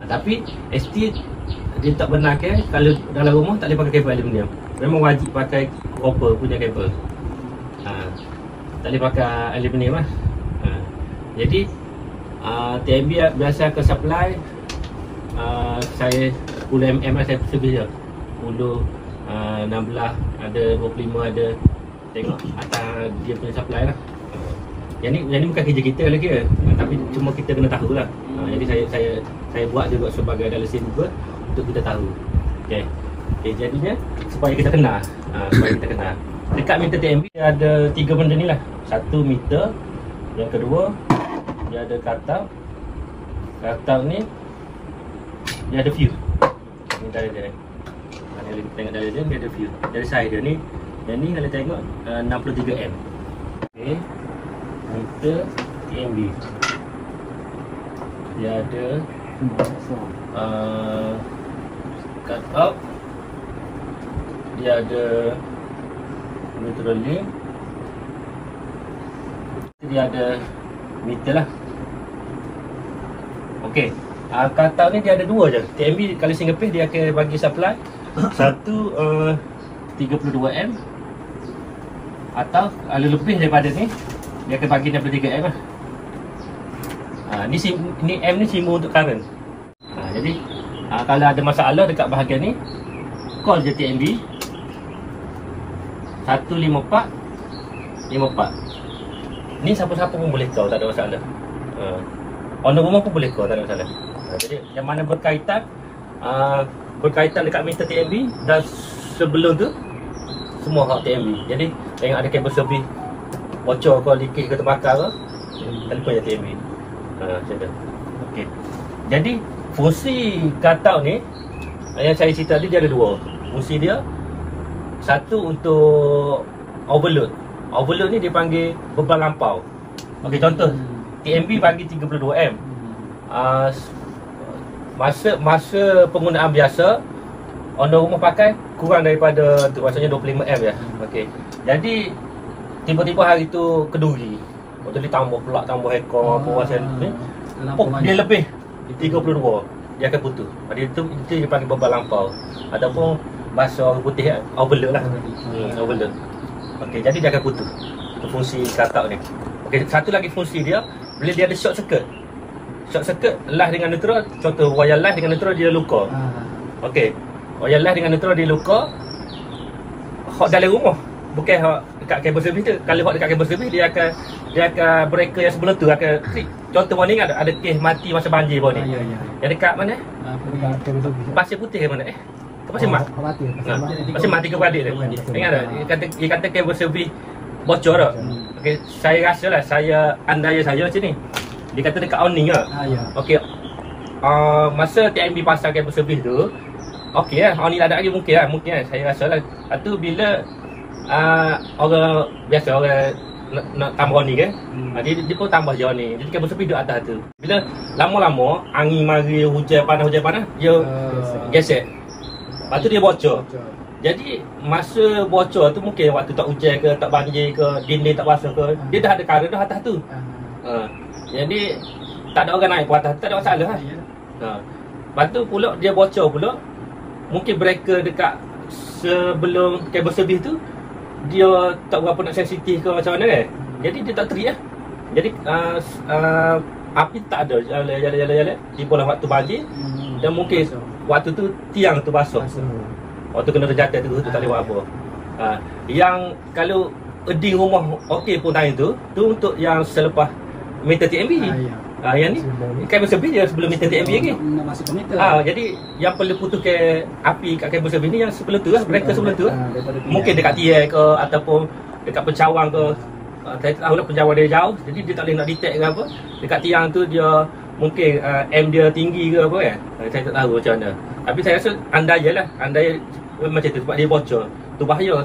Tapi ST dia tak benarkan kalau dalam rumah tak boleh pakai kabel aluminium. Memang wajib pakai copper punya kabel. Tak boleh pakai aluminium lah. Jadi TNB biasa akan supply saya 10mm lah saya servis je. 10, 16, ada 25, ada tengok atas dia punya supply lah. Yang ni bukan kerja kita lah kira, tapi cuma kita kena tahu lah. Jadi saya buat juga sebagai analysis juga untuk kita tahu. Okay, jadinya supaya kita kenal. Dekat meter TNB dia ada 3 benda ni lah. 1 meter, yang kedua dia ada cutout. Cutout ni dia ada view. Ni dari dia. Kalau kita tengok dari dia ada view. Dari side dia ni, yang ni kalau tengok 63M. Okey. Meter TNB. Dia ada cutout. Dia ada neutral link. Dia ada meter lah. Okey. Cutout ni dia ada 2 je. TNB kalau single phase dia akan bagi supply satu 32M, atau kalau lebih daripada ni dia akan bagi 63M lah. Ni M ni simbol untuk current. Jadi kalau ada masalah dekat bahagian ni, call je TNB 154 54. Ni siapa-siapa pun boleh call, tak ada masalah. Owner rumah pun boleh call, tak ada masalah. Jadi yang mana berkaitan dekat meter TNB dan sebelum tu semua hak TNB. Jadi tengok ada kabel servis bocor ke, leakage ke, terbakar ke, telefon je TNB. Macam tu. Okey. Jadi fungsi cutout ni yang saya cerita tadi dia ada 2. Fungsi dia satu untuk overload. Overload ni dipanggil beban lampau. Okey, contoh TNB bagi 32M. Masa penggunaan biasa owner rumah pakai kurang daripada tu, maksudnya 25M je. Okey. Jadi tiba-tiba hari tu keduri. Waktu dia tambah ekor apa macam ni. Dia lebih 32. Dia akan putus. Itu dipanggil beban lampau. Ataupun bahasa orang putih overload lah. Overload. Okey, jadi dia akan putus. Itu fungsi cutout ni. Okey, satu lagi fungsi dia bila dia ada short circuit. Short circuit live dengan neutral, contoh wire live dengan neutral dia luka. Okey. Wire live dengan neutral dia luka. Hak dalam rumah, bukan hak dekat kabel servis tu. Kalau hak dekat kabel servis dia akan breaker yang sebelum tu akan klik. Contoh warning ada kes mati masa banjir bawah ni. Yang dekat mana? Dekat kabel servis. Pasir putih ke mana? Pasir mat. Pasir mat 3 beradik tu. Ingat tak? Dia kata kabel servis bocor tak? Okey, saya rasa lah, andai saya macam ni. Dia kata dekat owning lah. Okey. Masa TNB pasang kabel servis tu, okey lah, owning ada lagi mungkin lah. Saya rasa lah. Itu bila orang biasa, orang nak tambah owning kan, dia pun tambah je owning. Jadi kabel servis duduk atas tu. Bila lama-lama, angin mari, hujan panas, dia gesek. Lepas tu dia bocor. Jadi masa bocor tu mungkin waktu tak hujan ke, tak banjir ke, dinding tak basah ke, dia dah ada current dah atas tu. Jadi tak ada orang naik ke atas, tak ada masalah lah. Lepas tu pula dia bocor pula, mungkin breaker dekat sebelum kabel servis tu dia tak berapa nak sensitif ke macam mana kan. Jadi dia tak terik lah. Jadi api tak ada, jalan di bola waktu banjir. Dan mungkin waktu tu tiang tu basah. Waktu kena terjatuh tu tak boleh buat apa. Yang kalau di rumah okey pun time tu untuk yang selepas meter TNB. Yang ni kabel servis dia sebelum meter TNB lagi. Nak masuk ke meter. Jadi yang perlu putus ke api kat kabel servis ni yang sebelum tu lah, breaker sebelum tu lah. Mungkin dekat tiang ke ataupun dekat pencawang ke. Saya tak tahu lah pencawang dia jauh, jadi dia tak boleh nak detect ke apa. Dekat tiang tu dia mungkin M dia tinggi ke apa kan. Saya tak tahu macam mana. Tapi saya rasa andai macam tu sebab dia bocor. Tu bahaya.